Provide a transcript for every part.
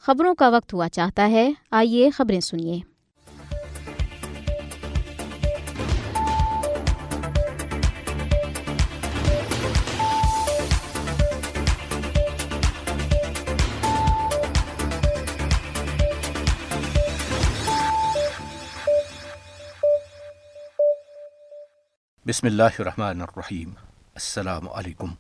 खबरों का वक्त हुआ चाहता है, आइए खबरें सुनिए। बिस्मिल्लाहिर्रहमानिर्रहीम। अस्सलामु अलैकुम।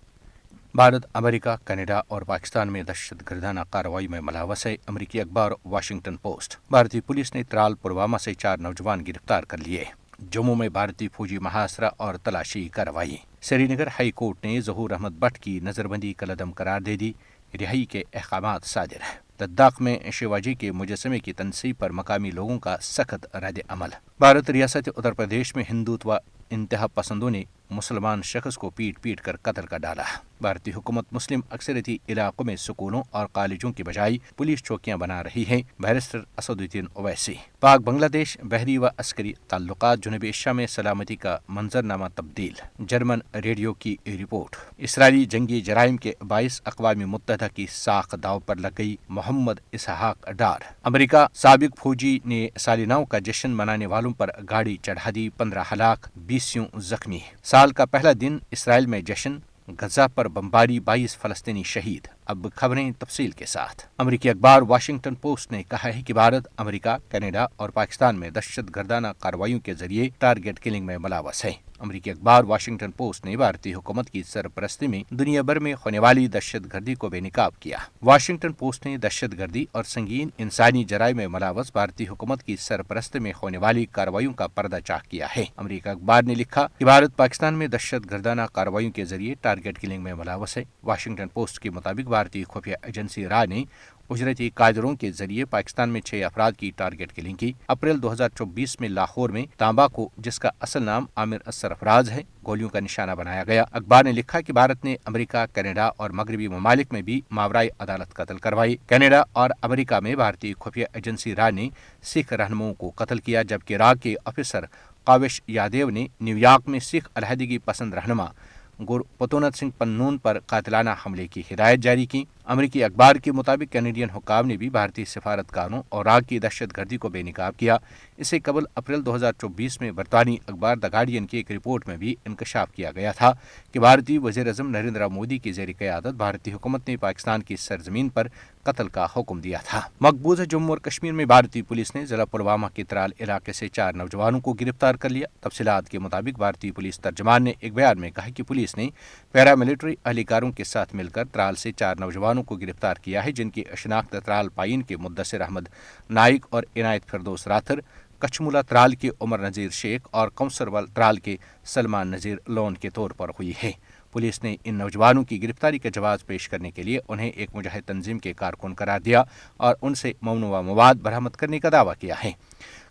भारत, अमेरिका, कनाडा और पाकिस्तान में दहशतगर्दाना कार्रवाई में मुलव्वस है। अमेरिकी अखबार वाशिंगटन पोस्ट। भारतीय पुलिस ने त्राल पुलवामा से 4 नौजवान गिरफ्तार कर लिए। जम्मू में भारतीय फौजी महासरा और तलाशी कार्रवाई। श्रीनगर हाई कोर्ट ने ज़हूर अहमद भट्ट की नजरबंदी कलअदम करार दे दी। रिहाई के अहकामात सादिर। लद्दाख में शिवाजी के मुजस्समे की तनसीब पर मकामी लोगों का सख्त रद्द अमल। भारत रियासत उत्तर प्रदेश में हिंदुत्व इंतहा पसंदों ने मुसलमान शख्स को पीट पीट कर कत्ल कर डाला। भारतीय हुकूमत मुस्लिम अक्सरियती इलाकों में स्कूलों और कॉलेजों की बजाय पुलिस चौकियां बना रही है। बैरिस्टर असदुद्दीन ओवैसी। पाक बांग्लादेश बहरी व अस्करी ताल्लुकात जनूबी एशिया में सलामती का मंजरनामा तब्दील। जर्मन रेडियो की रिपोर्ट। इसराइली जंगी जराइम के बाइस अक़वाम मुत्तहदा की साख दाव पर लग गई। मोहम्मद इसहाक डार। अमेरिका साबिक फौजी ने सालिनाओं का जश्न मनाने वालों पर गाड़ी चढ़ा दी। 15 हलाक, 20 जख्मी। साल का पहला दिन इसराइल में जश्न। गजा पर बमबारी, 22 फलस्तीनी शहीद। अब खबरें तफसील के साथ। अमेरिकी अखबार वाशिंगटन पोस्ट ने कहा है कि भारत, अमेरिका, कनाडा और पाकिस्तान में दहशतगर्दाना कार्रवाइयों के जरिए टारगेट किलिंग में मुलव्वस है। अमेरिकी अखबार वाशिंगटन पोस्ट ने भारतीय हुकूमत की सरपरस्ती में दुनिया भर में होने वाली दहशतगर्दी को बेनकाब किया। वाशिंगटन पोस्ट ने दहशतगर्दी और संगीन इंसानी जराइम में मुलव्वस भारतीय हुकूमत की सरपरस्ती में होने वाली कार्रवाइयों का पर्दाचाह किया है। अमेरिका अखबार ने लिखा कि भारत पाकिस्तान में दहशतगर्दाना कार्रवाइयों के जरिए टारगेट किलिंग में मुलव्वस है। वाशिंगटन पोस्ट के मुताबिक भारतीय खुफिया एजेंसी रा ने उजरती कायदरों के जरिए पाकिस्तान में 6 अफराद की टारगेट किलिंग की। अप्रैल 2024 में लाहौर में तांबा को, जिसका असल नाम आमिर सरफराज है, गोलियों का निशाना बनाया गया। अखबार ने लिखा कि भारत ने अमेरिका, कनाडा और मगरबी ममालिक में भी मावराई अदालत कत्ल करवाई। कनाडा और अमेरिका में भारतीय खुफिया एजेंसी रा ने सिख रहनुमाओं को कत्ल किया, जबकि रा के ऑफिसर काविश यादव ने न्यूयॉर्क में सिख अलहदगी पसंद रहनुमा गुरपतोनत सिंह पन्नून पर कातिलाना हमले की हिदायत जारी की। अमेरिकी अखबार के मुताबिक कैनेडियन हुक्काम ने भी भारतीय सफारतकारों और राग की दहशतगर्दी को बेनकाब किया। इससे कबल अप्रैल 2024 में बरतानी अखबार द गार्डियन की एक रिपोर्ट में भी इंकशाफ किया गया था कि भारतीय वज़ीर-ए-आज़म नरेंद्र मोदी की ज़ेर क़यादत भारतीय हुकूमत ने पाकिस्तान की सरजमीन पर कत्ल का हुक्म दिया था। मकबूजा जम्मू और कश्मीर में भारतीय पुलिस ने जिला पुलवामा के त्राल इलाके से 4 नौजवानों को गिरफ्तार कर लिया। तफसीलात के मुताबिक भारतीय पुलिस तर्जमान ने एक बयान में कहा कि पुलिस ने पैरामिलिट्री एहलकारों के साथ मिलकर त्राल से 4 नौजवानों को गिरफ्तार किया है, जिनकी शनाख्त त्राल पाइन के मुद्दसिर अहमद नाइक और इनायत फिरदौस राथर, कचमुला त्राल के उमर नज़ीर शेख और कौंसरवाल त्राल के सलमान नज़ीर लोन के तौर पर हुई है। पुलिस ने इन नौजवानों की गिरफ्तारी का जवाब पेश करने के लिए उन्हें एक मुजाहिद तंजीम के कारकुन करार दिया और उनसे ममनुआ मवाद बरामद करने का दावा किया है।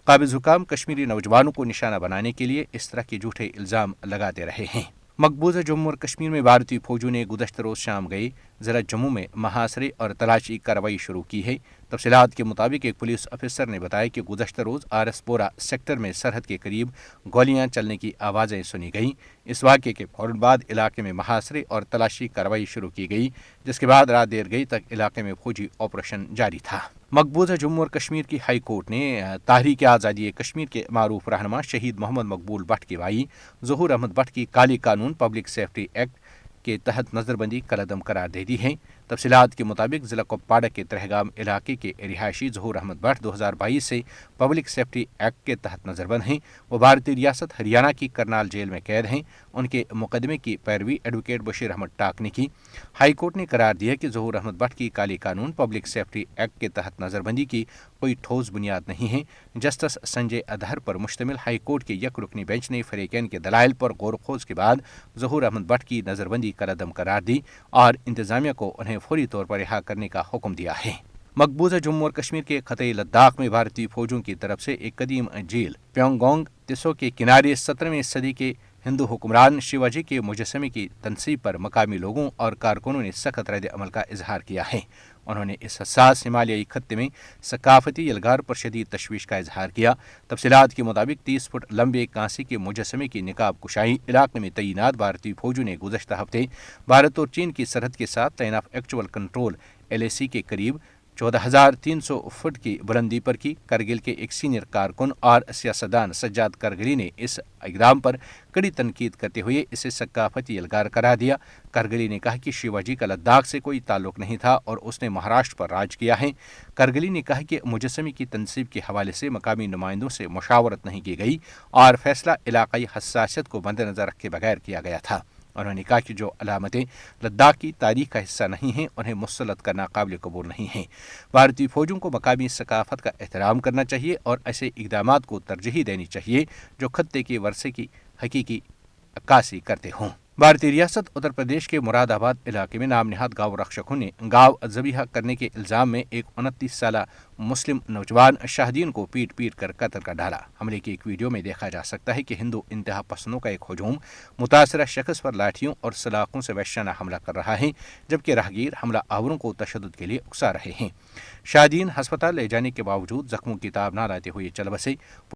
काबिज हुकाम कश्मीरी नौजवानों को निशाना बनाने के लिए इस तरह के झूठे इल्ज़ाम लगाते रहे हैं। मकबूजा जम्मू और कश्मीर में भारतीय फौजों ने गुज़श्ता रोज़ शाम गए ज़रा जम्मू में महासरे और तलाशी कार्रवाई शुरू की है। तफसीलात के मुताबिक एक पुलिस अफसर ने बताया कि गुज़श्ता रोज़ आरएसपोरा सेक्टर में सरहद के करीब गोलियां चलने की आवाज़ें सुनी गईं। इस वाक़े के फौरन बाद इलाके में महासरे और तलाशी कार्रवाई शुरू की गई, जिसके बाद रात देर गई तक इलाके में फौजी ऑपरेशन जारी था। मकबूजा जम्मू और कश्मीर की हाई कोर्ट ने तहरीक आज़ादी कश्मीर के मारूफ रहनुमा शहीद मोहम्मद मकबूल भट्ट के भाई ज़हूर अहमद भट्ट की काले कानून पब्लिक सेफ्टी एक्ट के तहत नजरबंदी कलअदम करार दे दी है। तफसीलात के मुताबिक जिला कुपवाड़ा के तहगाम इलाके के रिहायशी ज़हूर अहमद भट्ट 2022 से पब्लिक सेफ्टी एक्ट के तहत नजरबंद हैं। वो भारतीय रियासत हरियाणा की करनाल जेल में कैद हैं। उनके मुकदमे की पैरवी एडवोकेट बशीर अहमद टाक ने की। हाईकोर्ट ने करार दिया कि ज़हूर अहमद भट्ट की काले कानून पब्लिक सेफ्टी एक्ट के तहत नजरबंदी की कोई ठोस बुनियाद नहीं है। जस्टिस संजय अदहर पर मुश्तमिल हाईकोर्ट के एक रुकनी बेंच ने फरीकैन के दलाइल पर गौर खोज के बाद ज़हूर अहमद भट्ट की नजरबंदी कलअदम करार दी और इंतजामिया को उन्हें फौरी तौर पर रिहा करने का हुक्म दिया है। मकबूजा जम्मू और कश्मीर के खते लद्दाख में भारतीय फौजों की तरफ से एक कदीम जेल प्योंगोंग तिसो के किनारे 17वीं सदी के हिंदू हुक्मरान शिवाजी के मुजस्समे की तनसीब पर मकामी लोगों और कारकुनों ने सख्त रद्द अमल का इजहार किया है। उन्होंने इस हसास हिमालयी खत्ते में सकाफती यलगार पर शदीद तशवीश का इजहार किया। तफसीलात के मुताबिक 30 फुट लंबे कांसी के मुजस्समे की निकाब कुशाई इलाके में तैनात भारतीय फौजों ने गुज़श्ता हफ्ते भारत और चीन की सरहद के साथ line of actual control LAC के करीब 14,300 फुट की बुलंदी पर की। करगिल के एक सीनियर कारकुन और सियासतदान सज्जाद करगिली ने इस इकदाम पर कड़ी तनकीद करते हुए इसे सकाफती यलगार करार दिया। करगिली ने कहा कि शिवाजी का लद्दाख से कोई ताल्लुक नहीं था और उसने महाराष्ट्र पर राज किया है। करगिली ने कहा कि मुजस्समे की तनसीब के हवाले से मकामी नुमाइंदों से मुशावरत नहीं की गई और फैसला इलाकाई हसासियत को मद्देनजर रखे बगैर किया गया था। उन्होंने कहा कि जो अलामतें लद्दाख की तारीख का हिस्सा नहीं हैं उन्हें मुसलत करना काबिल कबूल नहीं है। भारतीय फौजों को मकामी सकाफत का एहतराम करना चाहिए और ऐसे इकदामात को तरजीह देनी चाहिए जो खत्ते के वर्से की हकीकी अक्कासी करते हों। भारतीय रियासत उत्तर प्रदेश के मुरादाबाद इलाके में नामनिहाद गांव रक्षकों ने गांव ज़बीहा करने के इल्जाम में एक 29 साला मुस्लिम नौजवान शाहदीन को पीट पीट कर कत्ल कर डाला। हमले की एक वीडियो में देखा जा सकता है कि हिंदू इंतहा पसंदों का एक हुजूम मुतासरा शख्स पर लाठियों और सलाखों से वहशाना हमला कर रहा है, जबकि राहगीर हमला आवरों को तशद्दुद के लिए उकसा रहे हैं। शाहदीन हस्पताल ले जाने के बावजूद जख्मों की ताब न लाते हुए चल बसे।